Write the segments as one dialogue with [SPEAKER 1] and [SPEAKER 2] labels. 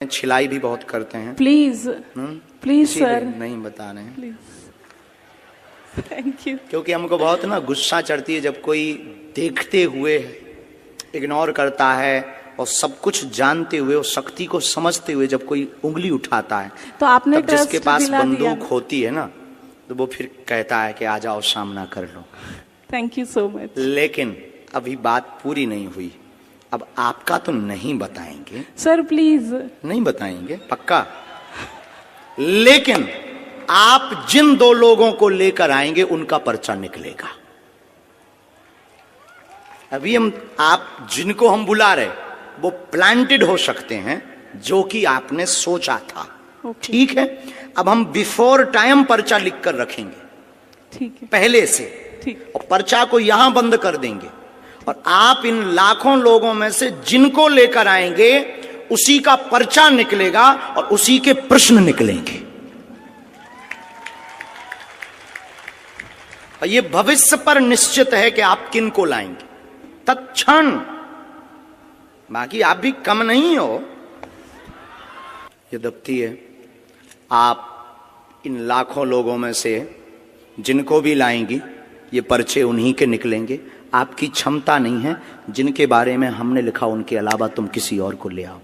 [SPEAKER 1] छिलाई भी बहुत करते हैं।
[SPEAKER 2] प्लीज प्लीज सर,
[SPEAKER 1] नहीं बता रहे हैं
[SPEAKER 2] प्लीज, थैंक यू।
[SPEAKER 1] क्योंकि हमको बहुत ना गुस्सा चढ़ती है जब कोई देखते हुए इग्नोर करता है और सब कुछ जानते हुए और शक्ति को समझते हुए जब कोई उंगली उठाता है,
[SPEAKER 2] तो आपने
[SPEAKER 1] तब जिसके पास
[SPEAKER 2] दिला
[SPEAKER 1] बंदूक
[SPEAKER 2] दिया।
[SPEAKER 1] होती है ना, तो वो फिर कहता है कि आ जाओ सामना कर लो।
[SPEAKER 2] Thank you so much.
[SPEAKER 1] लेकिन अभी बात पूरी नहीं हुई। अब आपका तो नहीं बताएंगे
[SPEAKER 2] सर, प्लीज।
[SPEAKER 1] नहीं बताएंगे पक्का, लेकिन आप जिन दो लोगों को लेकर आएंगे उनका पर्चा निकलेगा। अभी आप जिनको हम बुला रहे वो प्लांटेड हो सकते हैं, जो कि आपने सोचा था। ठीक है, अब हम बिफोर टाइम पर्चा लिख कर रखेंगे,
[SPEAKER 2] ठीक है,
[SPEAKER 1] पहले से।
[SPEAKER 2] ठीक।
[SPEAKER 1] और पर्चा को यहां बंद कर देंगे और आप इन लाखों लोगों में से जिनको लेकर आएंगे उसी का पर्चा निकलेगा और उसी के प्रश्न निकलेंगे। और ये भविष्य पर निश्चित है कि आप किन को लाएंगे तत्क्षण। बाकी आप भी कम नहीं हो। ये दफ्ती है, आप इन लाखों लोगों में से जिनको भी लाएंगी ये पर्चे उन्हीं के निकलेंगे। आपकी क्षमता नहीं है, जिनके बारे में हमने लिखा उनके अलावा तुम किसी और को ले आओ।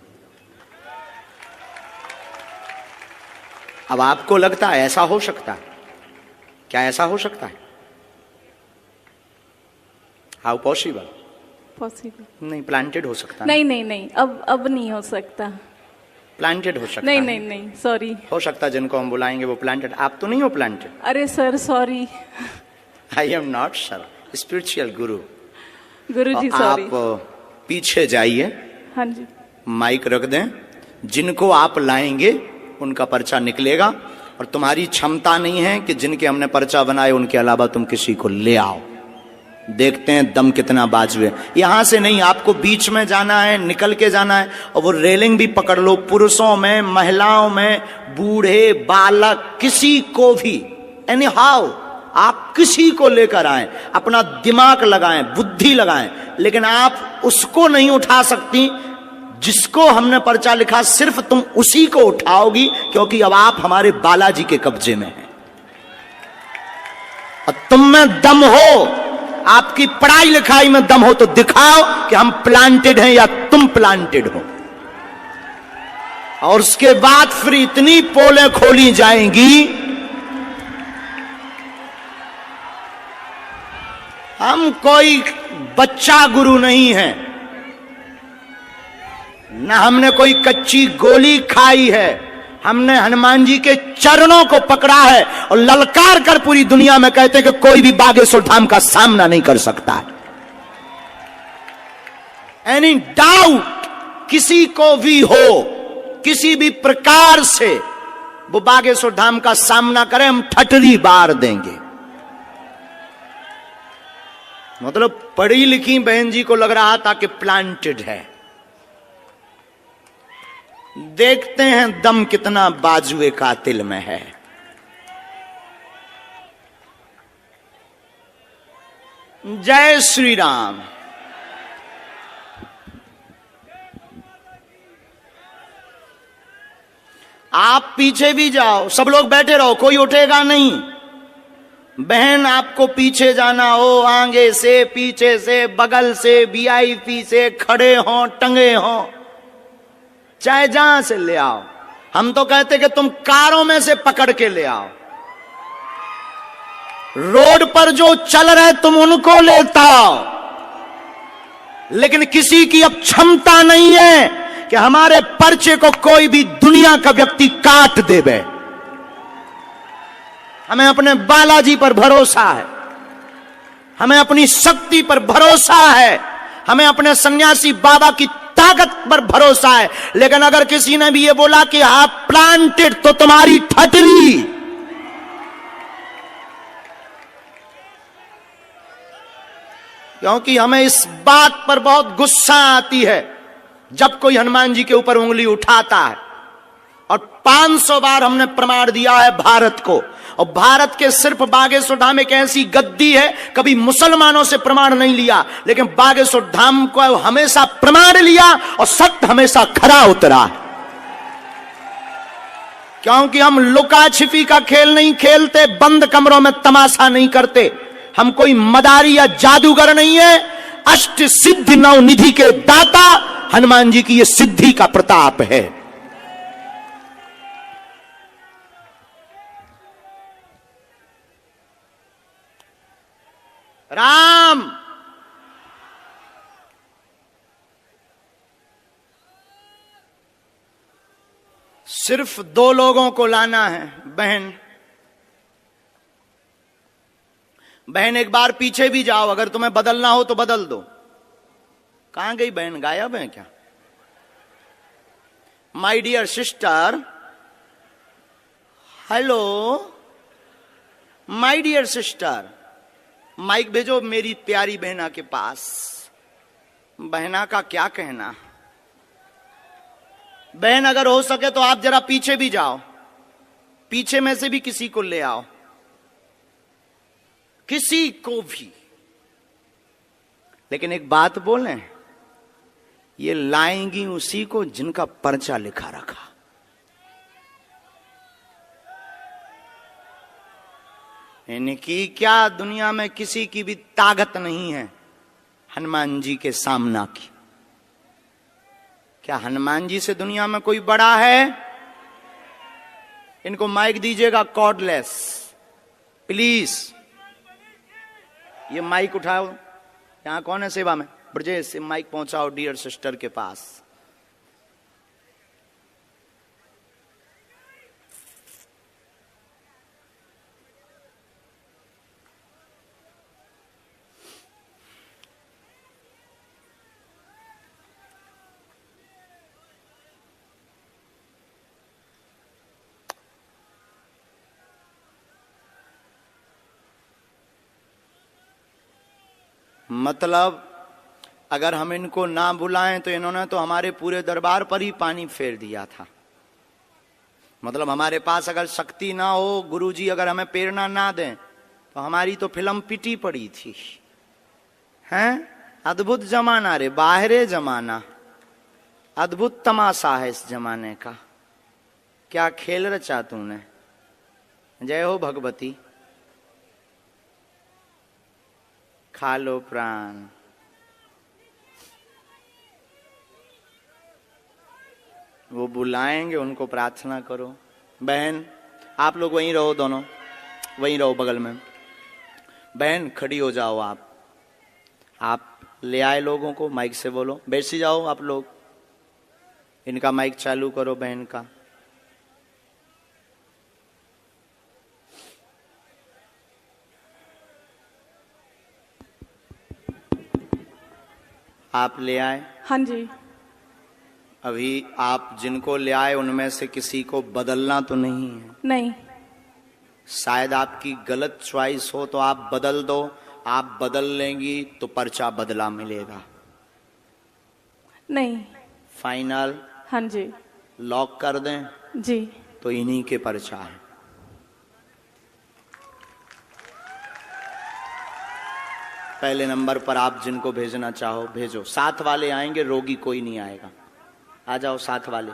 [SPEAKER 1] अब आपको लगता है ऐसा हो सकता है? क्या ऐसा हो सकता है? How possible?
[SPEAKER 2] पॉसिबल
[SPEAKER 1] नहीं, प्लांटेड हो सकता है।
[SPEAKER 2] नहीं नहीं नहीं, अब नहीं हो सकता।
[SPEAKER 1] प्लांटेड हो सकता
[SPEAKER 2] नहीं
[SPEAKER 1] है।
[SPEAKER 2] नहीं नहीं, सॉरी।
[SPEAKER 1] हो सकता है जिनको हम बुलाएंगे वो प्लांटेड। आप तो नहीं हो प्लांटेड।
[SPEAKER 2] अरे sir, sorry.
[SPEAKER 1] I am not sir, spiritual Guru.
[SPEAKER 2] Guruji sorry.
[SPEAKER 1] आप पीछे जाइए,
[SPEAKER 2] हाँ जी।
[SPEAKER 1] माइक रख दें। जिनको आप लाएंगे उनका पर्चा निकलेगा और तुम्हारी क्षमता नहीं है कि जिनके हमने पर्चा बनाए उनके अलावा तुम किसी को ले आओ। देखते हैं दम कितना बाजू है। यहां से नहीं, आपको बीच में जाना है, निकल के जाना है और वो रेलिंग भी पकड़ लो। पुरुषों में, महिलाओं में, बूढ़े, बालक, किसी को भी, एनी हाउ आप किसी को लेकर आए, अपना दिमाग लगाएं, बुद्धि लगाएं, लेकिन आप उसको नहीं उठा सकती जिसको हमने पर्चा लिखा। सिर्फ तुम उसी को उठाओगी, क्योंकि अब आप हमारे बालाजी के कब्जे में हैं और तुम में दम हो, आपकी पढ़ाई लिखाई में दम हो तो दिखाओ कि हम प्लांटेड हैं या तुम प्लांटेड हो। और उसके बाद फिर इतनी पोलें खोली जाएंगी। हम कोई बच्चा गुरु नहीं है, न हमने कोई कच्ची गोली खाई है। हमने हनुमान जी के चरणों को पकड़ा है और ललकार कर पूरी दुनिया में कहते हैं कि कोई भी बागेश्वर धाम का सामना नहीं कर सकता है। एनी डाउट किसी को भी हो, किसी भी प्रकार से वो बागेश्वर धाम का सामना करे, हम ठटरी बार देंगे। मतलब पढ़ी लिखी बहन जी को लग रहा था कि प्लांटेड है। देखते हैं दम कितना बाजुए कातिल में है। जय श्री राम। आप पीछे भी जाओ, सब लोग बैठे रहो, कोई उठेगा नहीं। बहन आपको पीछे जाना हो, आगे से, पीछे से, बगल से, वीआईपी से, खड़े हो, टंगे हो, चाहे जहां से ले आओ। हम तो कहते कि तुम कारों में से पकड़ के ले आओ। रोड पर जो चल रहे तुम उनको लेता आओ, लेकिन किसी की अब क्षमता नहीं है कि हमारे पर्चे को कोई भी दुनिया का व्यक्ति काट देवे। हमें अपने बालाजी पर भरोसा है, हमें अपनी शक्ति पर भरोसा है, हमें अपने सन्यासी बाबा की ताकत पर भरोसा है। लेकिन अगर किसी ने भी ये बोला कि आप प्लांटेड, तो तुम्हारी ठटरी। क्योंकि हमें इस बात पर बहुत गुस्सा आती है जब कोई हनुमान जी के ऊपर उंगली उठाता है। और 500 बार हमने प्रमाण दिया है भारत को, और भारत के सिर्फ बागेश्वर धाम एक ऐसी गद्दी है, कभी मुसलमानों से प्रमाण नहीं लिया, लेकिन बागेश्वर धाम को हमेशा प्रमाण लिया और सत्य हमेशा खरा उतरा। क्योंकि हम लुका छिपी का खेल नहीं खेलते, बंद कमरों में तमाशा नहीं करते, हम कोई मदारी या जादूगर नहीं है। अष्ट सिद्धि नव निधि के दाता हनुमान जी की ये सिद्धि का प्रताप है। राम सिर्फ 2 लोगों को लाना है। बहन बहन एक बार पीछे भी जाओ, अगर तुम्हें बदलना हो तो बदल दो। कहां गई बहन, गायब है क्या? My dear sister, hello my dear sister, mike भेजो मेरी प्यारी बहना के पास। बहना का क्या कहना। बहन अगर हो सके तो आप जरा पीछे भी जाओ, पीछे में से भी किसी को ले आओ, किसी को भी। लेकिन एक बात बोलें, ये लाएंगी उसी को जिनका पर्चा लिखा रखा। इनकी क्या दुनिया में किसी की भी ताकत नहीं है हनुमान जी के सामना की। क्या हनुमान जी से दुनिया में कोई बड़ा है? इनको माइक दीजिएगा कॉर्डलेस प्लीज। ये माइक उठाओ, यहां कौन है सेवा में? ब्रजेश से माइक पहुंचाओ डियर सिस्टर के पास। मतलब अगर हम इनको ना बुलाएं तो इन्होंने तो हमारे पूरे दरबार पर ही पानी फेर दिया था। मतलब हमारे पास अगर शक्ति ना हो, गुरुजी अगर हमें प्रेरणा ना दें तो हमारी तो फिल्म पिटी पड़ी थी। हैं? अद्भुत जमाना रे, बाहरे जमाना, अद्भुत तमाशा है इस जमाने का। क्या खेल रचा तूने। जय हो भगवती, खा लो प्राण। वो बुलाएंगे, उनको प्रार्थना करो। बहन आप लोग वहीं रहो, दोनों वहीं रहो बगल में। बहन खड़ी हो जाओ आप ले आए लोगों को, माइक से बोलो। बैठ जाओ आप लोग, इनका माइक चालू करो बहन का। आप ले आए?
[SPEAKER 2] हाँ जी।
[SPEAKER 1] अभी आप जिनको ले आए उनमें से किसी को बदलना तो नहीं है?
[SPEAKER 2] नहीं।
[SPEAKER 1] शायद आपकी गलत चॉइस हो तो आप बदल दो। आप बदल लेंगी तो पर्चा बदला मिलेगा।
[SPEAKER 2] नहीं।
[SPEAKER 1] फाइनल?
[SPEAKER 2] हाँ जी।
[SPEAKER 1] लॉक कर दें?
[SPEAKER 2] जी।
[SPEAKER 1] तो इन्हीं के पर्चा है। पहले नंबर पर आप जिनको भेजना चाहो भेजो। साथ वाले आएंगे, रोगी कोई नहीं आएगा। आ जाओ साथ वाले।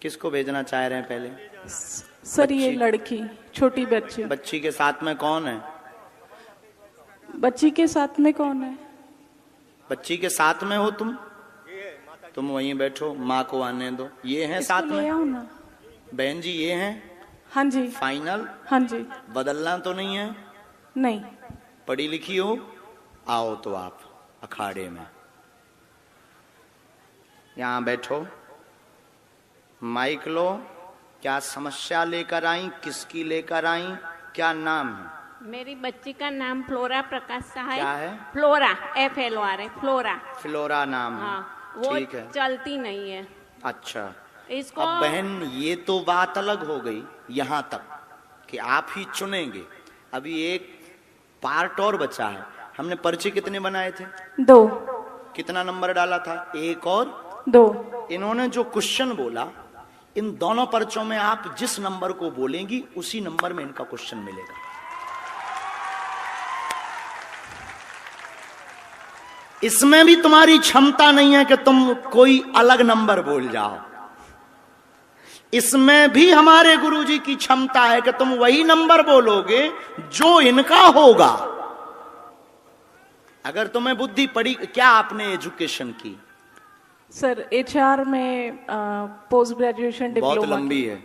[SPEAKER 1] किसको भेजना चाह रहे हैं पहले?
[SPEAKER 2] सर ये लड़की, छोटी बच्ची।
[SPEAKER 1] बच्ची के साथ में कौन है?
[SPEAKER 2] बच्ची के साथ में कौन है?
[SPEAKER 1] बच्ची के साथ में हो तुम वहीं बैठो, माँ को आने दो। ये हैं साथ में?
[SPEAKER 2] आओ ना।
[SPEAKER 1] बहन जी ये हैं?
[SPEAKER 2] हाँ जी।
[SPEAKER 1] फाइनल?
[SPEAKER 2] हाँ जी।
[SPEAKER 1] बदलना तो नहीं है?
[SPEAKER 2] नहीं।
[SPEAKER 1] पढ़ी लिखी हो? आओ तो आप अखाड़े में यहां बैठो, माइक लो। क्या समस्या लेकर आई, किसकी लेकर आई, क्या नाम है?
[SPEAKER 3] मेरी बच्ची का नाम फ्लोरा प्रकाश सहाय।
[SPEAKER 1] क्या है?
[SPEAKER 3] Flora, FLORA, flora.
[SPEAKER 1] फ्लोरा नाम है।
[SPEAKER 3] हाँ, वो
[SPEAKER 1] ठीक है।
[SPEAKER 3] चलती नहीं है
[SPEAKER 1] अच्छा,
[SPEAKER 3] इसको।
[SPEAKER 1] अब बहन ये तो बात अलग हो गई यहां तक कि आप ही चुनेंगे। अभी एक पार्ट और बचा है। हमने पर्चे कितने बनाए थे?
[SPEAKER 2] 2।
[SPEAKER 1] कितना नंबर डाला था? 1 और
[SPEAKER 2] 2।
[SPEAKER 1] इन्होंने जो क्वेश्चन बोला, इन दोनों पर्चों में आप जिस नंबर को बोलेंगी उसी नंबर में इनका क्वेश्चन मिलेगा। इसमें भी तुम्हारी क्षमता नहीं है कि तुम कोई अलग नंबर बोल जाओ। इसमें भी हमारे गुरुजी की क्षमता है कि तुम वही नंबर बोलोगे जो इनका होगा। अगर तुम्हें बुद्धि पड़ी। क्या आपने एजुकेशन की?
[SPEAKER 2] सर HR में पोस्ट ग्रेजुएशन
[SPEAKER 1] बहुत
[SPEAKER 2] डिप्लोमा
[SPEAKER 1] लंबी है।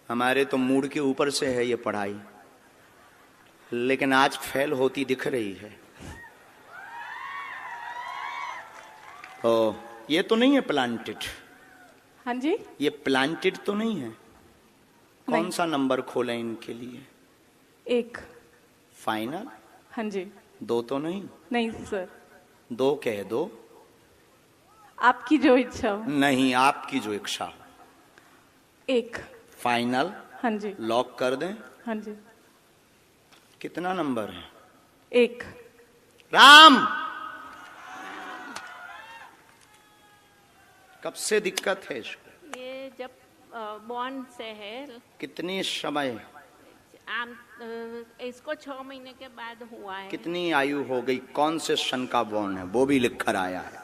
[SPEAKER 1] हमारे तो मूड के ऊपर से है ये पढ़ाई, लेकिन आज फेल होती दिख रही है। ओ, ये तो नहीं है प्लांटेड?
[SPEAKER 2] हाँ जी,
[SPEAKER 1] ये प्लांटेड तो नहीं है? कौन
[SPEAKER 2] नहीं।
[SPEAKER 1] सा नंबर खोले इनके लिए?
[SPEAKER 2] 1।
[SPEAKER 1] फाइनल?
[SPEAKER 2] हाँ जी।
[SPEAKER 1] 2 तो नहीं?
[SPEAKER 2] नहीं सर,
[SPEAKER 1] 2 कह दो।
[SPEAKER 2] आपकी जो इच्छा हो।
[SPEAKER 1] नहीं, आपकी जो इच्छा हो।
[SPEAKER 2] 1।
[SPEAKER 1] फाइनल?
[SPEAKER 2] हाँ जी।
[SPEAKER 1] लॉक कर दें?
[SPEAKER 2] हाँ जी।
[SPEAKER 1] कितना नंबर है?
[SPEAKER 2] 1।
[SPEAKER 1] राम, कब से दिक्कत है इसको?
[SPEAKER 3] ये जब बॉर्न से है।
[SPEAKER 1] कितनी समय?
[SPEAKER 3] इसको 6 महीने के बाद हुआ है।
[SPEAKER 1] कितनी आयु हो गई? कौन से सन का बॉर्न है वो भी लिख कर आया है?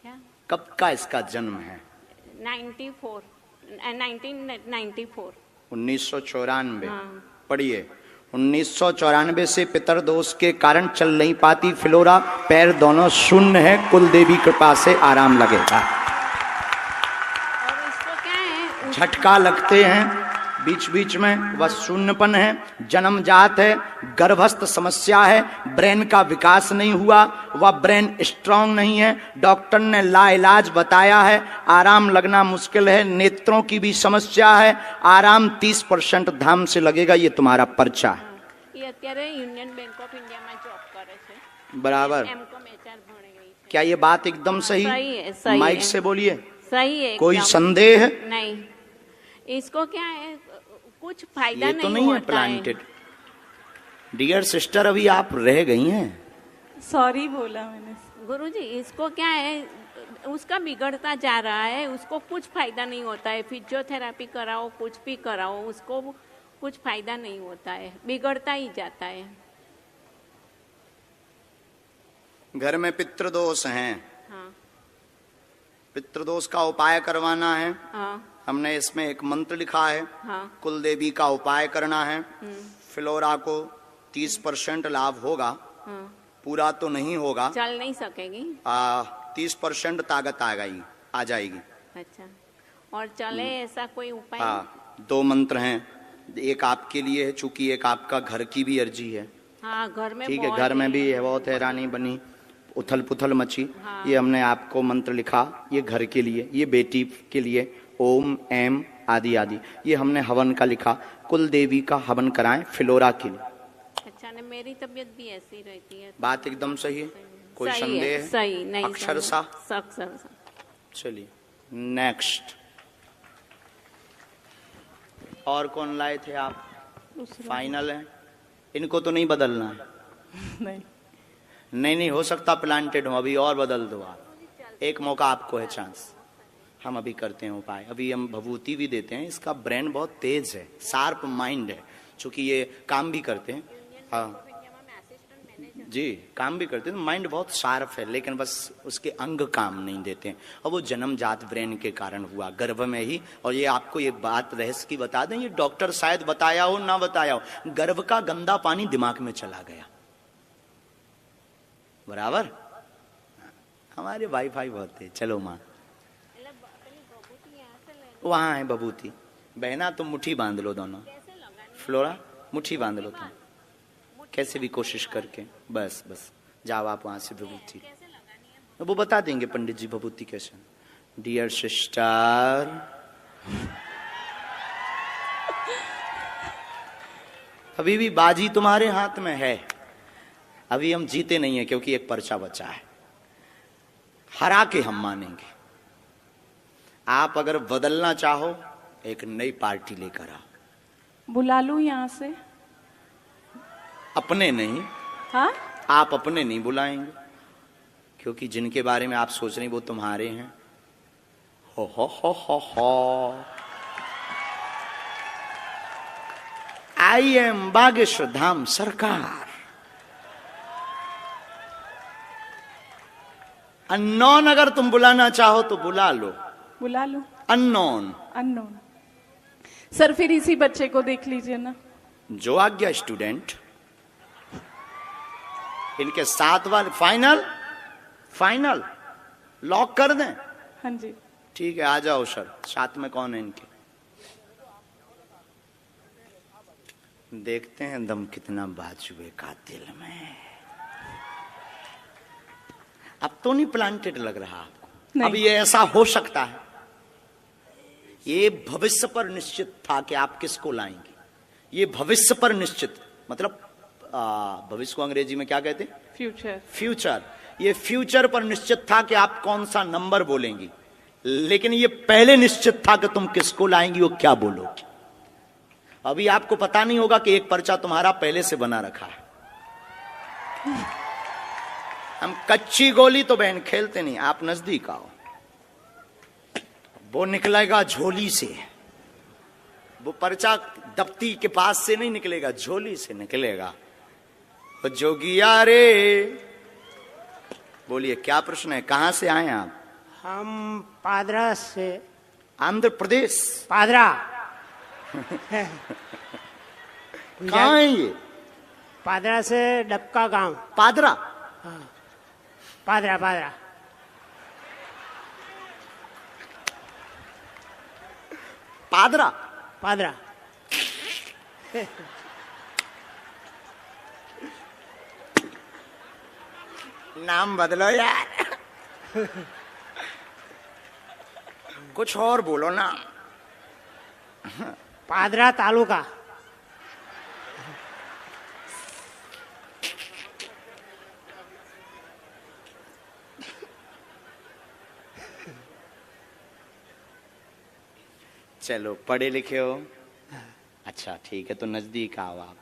[SPEAKER 3] क्या?
[SPEAKER 1] कब का इसका जन्म है?
[SPEAKER 3] 1994।
[SPEAKER 1] 1994।
[SPEAKER 3] हाँ।
[SPEAKER 1] पढ़िए। 1994 से पितर दोष के कारण चल नहीं पाती फ्लोरा, पैर दोनों शून्य है, कुल देवी कृपा से आराम लगेगा।
[SPEAKER 3] और इसको क्या है?
[SPEAKER 1] झटका लगते हैं बीच बीच में, वह शून्यपन है, जन्मजात है, गर्भस्थ समस्या है, ब्रेन का विकास नहीं हुआ, वह ब्रेन स्ट्रांग नहीं है, डॉक्टर ने लाइलाज बताया है, आराम लगना मुश्किल है, नेत्रों की भी समस्या है, आराम 30% धाम से लगेगा। ये तुम्हारा पर्चा है।
[SPEAKER 3] ये અત્યારે યુનિયન બેંક ઓફ ઇન્ડિયામાં જોબ કરે છે।
[SPEAKER 1] बराबर।
[SPEAKER 3] એમકોમ HR ભણી ગઈ છે।
[SPEAKER 1] क्या ये बात एकदम सही?
[SPEAKER 3] सही है, सही
[SPEAKER 1] माइक
[SPEAKER 3] है।
[SPEAKER 1] से बोलिए।
[SPEAKER 3] सही है
[SPEAKER 1] कोई
[SPEAKER 3] एकदम।
[SPEAKER 1] संदेह?
[SPEAKER 3] नहीं। इसको क्या है, कुछ फायदा
[SPEAKER 1] ये
[SPEAKER 3] नहीं
[SPEAKER 1] तो नहीं है
[SPEAKER 3] होता
[SPEAKER 1] प्लांटेड। डियर सिस्टर, अभी आप रह गई हैं।
[SPEAKER 2] सॉरी बोला मैंने।
[SPEAKER 3] गुरुजी, इसको क्या है, उसका बिगड़ता जा रहा है, उसको कुछ फायदा नहीं होता है। फिजियोथेरापी कराओ, कुछ भी कराओ, उसको कुछ फायदा नहीं होता है, बिगड़ता ही जाता है।
[SPEAKER 1] घर में पितृदोष हैं,
[SPEAKER 3] हाँ।
[SPEAKER 1] पितृदोष का उपाय करवाना है।
[SPEAKER 3] हाँ।
[SPEAKER 1] हमने इसमें एक मंत्र लिखा है।
[SPEAKER 3] हाँ।
[SPEAKER 1] कुल देवी का उपाय करना है। फ्लोरा को 30% लाभ होगा,
[SPEAKER 3] हाँ।
[SPEAKER 1] पूरा तो नहीं होगा।
[SPEAKER 3] चल नहीं सकेगी।
[SPEAKER 1] 30% ताकत आ जाएगी।
[SPEAKER 3] अच्छा, और चले ऐसा कोई उपाय?
[SPEAKER 1] हाँ, 2 मंत्र हैं, एक आपके लिए है, चूंकि एक आपका घर की भी अर्जी है।
[SPEAKER 3] हाँ, घर में
[SPEAKER 1] ठीक है,
[SPEAKER 3] बहुत
[SPEAKER 1] घर में
[SPEAKER 3] ही-
[SPEAKER 1] भी बहुत हैरानी बनी, उथल पुथल मची।
[SPEAKER 3] हाँ।
[SPEAKER 1] ये हमने आपको मंत्र लिखा, ये घर के लिए, ये बेटी के लिए, ओम एम आदि आदि। ये हमने हवन का लिखा, कुल देवी का हवन कराएं फ्लोरा के लिए।
[SPEAKER 3] अच्छा, ने मेरी तबीयत भी ऐसी रहती है।
[SPEAKER 1] बात एकदम सही है, कोई
[SPEAKER 3] सही
[SPEAKER 1] संदेह
[SPEAKER 3] है,
[SPEAKER 1] है?
[SPEAKER 3] सही नहीं।
[SPEAKER 1] अक्षरशः?
[SPEAKER 3] अक्षरशः।
[SPEAKER 1] चलिए नेक्स्ट। और कौन लाए थे आप? फाइनल है, इनको तो नहीं बदलना है।
[SPEAKER 2] नहीं।
[SPEAKER 1] नहीं, हो सकता प्लांटेड हो, अभी और बदल दो आप। एक मौका आपको है, चांस। हम अभी करते हैं उपाय। अभी हम भभूति भी देते हैं। इसका ब्रेन बहुत तेज है, शार्प माइंड है, चूंकि ये काम भी करते हैं। हाँ जी, काम भी करते हैं, माइंड बहुत शार्प है, लेकिन बस उसके अंग काम नहीं देते हैं। और वो जन्मजात ब्रेन के कारण हुआ, गर्भ में ही। और ये आपको एक बात रहस्य की बता दें, ये डॉक्टर शायद बताया हो ना बताया हो, गर्भ का गंदा पानी दिमाग में चला गया। बराबर। हमारे वाईफाई बहुत है। चलो माँ, वहां है बबूती। बहना तुम मुट्ठी बांध लो दोनों। फ्लोरा, मुट्ठी बांध लो तुम, कैसे भी कोशिश करके। बस बस जाओ आप वहां से विभूति, वो बता देंगे पंडित जी विभूति कैसे। डियर सिस्टर, अभी भी बाजी तुम्हारे हाथ में है। अभी हम जीते नहीं है, क्योंकि एक पर्चा बचा है, हरा के हम मानेंगे। आप अगर बदलना चाहो, एक नई पार्टी लेकर आओ।
[SPEAKER 2] बुला लूं यहाँ से?
[SPEAKER 1] अपने नहीं।
[SPEAKER 2] हाँ,
[SPEAKER 1] आप अपने नहीं बुलाएंगे, क्योंकि जिनके बारे में आप सोच रहे हैं वो तुम्हारे हैं। हो। आई एम बागेश्वर धाम सरकार। अननोन अगर तुम बुलाना चाहो तो बुला लो,
[SPEAKER 2] बुला लो।
[SPEAKER 1] अननोन।
[SPEAKER 2] अननोन। सर फिर इसी बच्चे को देख लीजिए ना।
[SPEAKER 1] जो आज्ञा स्टूडेंट। इनके 7 वाले फाइनल, फाइनल लॉक कर दें।
[SPEAKER 2] हाँ जी।
[SPEAKER 1] ठीक है, आ जाओ सर। 7 में कौन है इनके? देखते हैं दम कितना बाजुए का दिल में। अब तो नहीं प्लांटेड लग रहा आपको? अब ये ऐसा हो सकता है, ये भविष्य पर निश्चित था कि आप किसको लाएंगे। ये भविष्य पर निश्चित, मतलब भविष्य को अंग्रेजी में क्या कहते हैं?
[SPEAKER 2] फ्यूचर।
[SPEAKER 1] फ्यूचर। ये फ्यूचर पर निश्चित था कि आप कौन सा नंबर बोलेंगी, लेकिन ये पहले निश्चित था कि तुम किसको लाएंगी, वो क्या बोलोगी। अभी आपको पता नहीं होगा कि एक पर्चा तुम्हारा पहले से बना रखा है। हम कच्ची गोली तो बहन खेलते नहीं, आप नजदीक आओ। वो निकलेगा झोली से, वो पर्चा दफ्ती के पास से नहीं निकलेगा, झोली से निकलेगा। तो जोगिया रे, बोलिए क्या प्रश्न है, कहां से आए आप?
[SPEAKER 4] हम पादरा से।
[SPEAKER 1] आंध्र प्रदेश?
[SPEAKER 4] पादरा।
[SPEAKER 1] कहां है ये?
[SPEAKER 4] पादरा से डबका गांव।
[SPEAKER 1] पादरा?
[SPEAKER 4] हाँ, पादरा पादरा।
[SPEAKER 1] पादरा?
[SPEAKER 4] पादरा।
[SPEAKER 1] नाम बदलो यार। कुछ और बोलो ना।
[SPEAKER 4] पादरा तालुका।
[SPEAKER 1] चलो, पढ़े लिखे हो? अच्छा ठीक है, तो नजदीक आओ आप।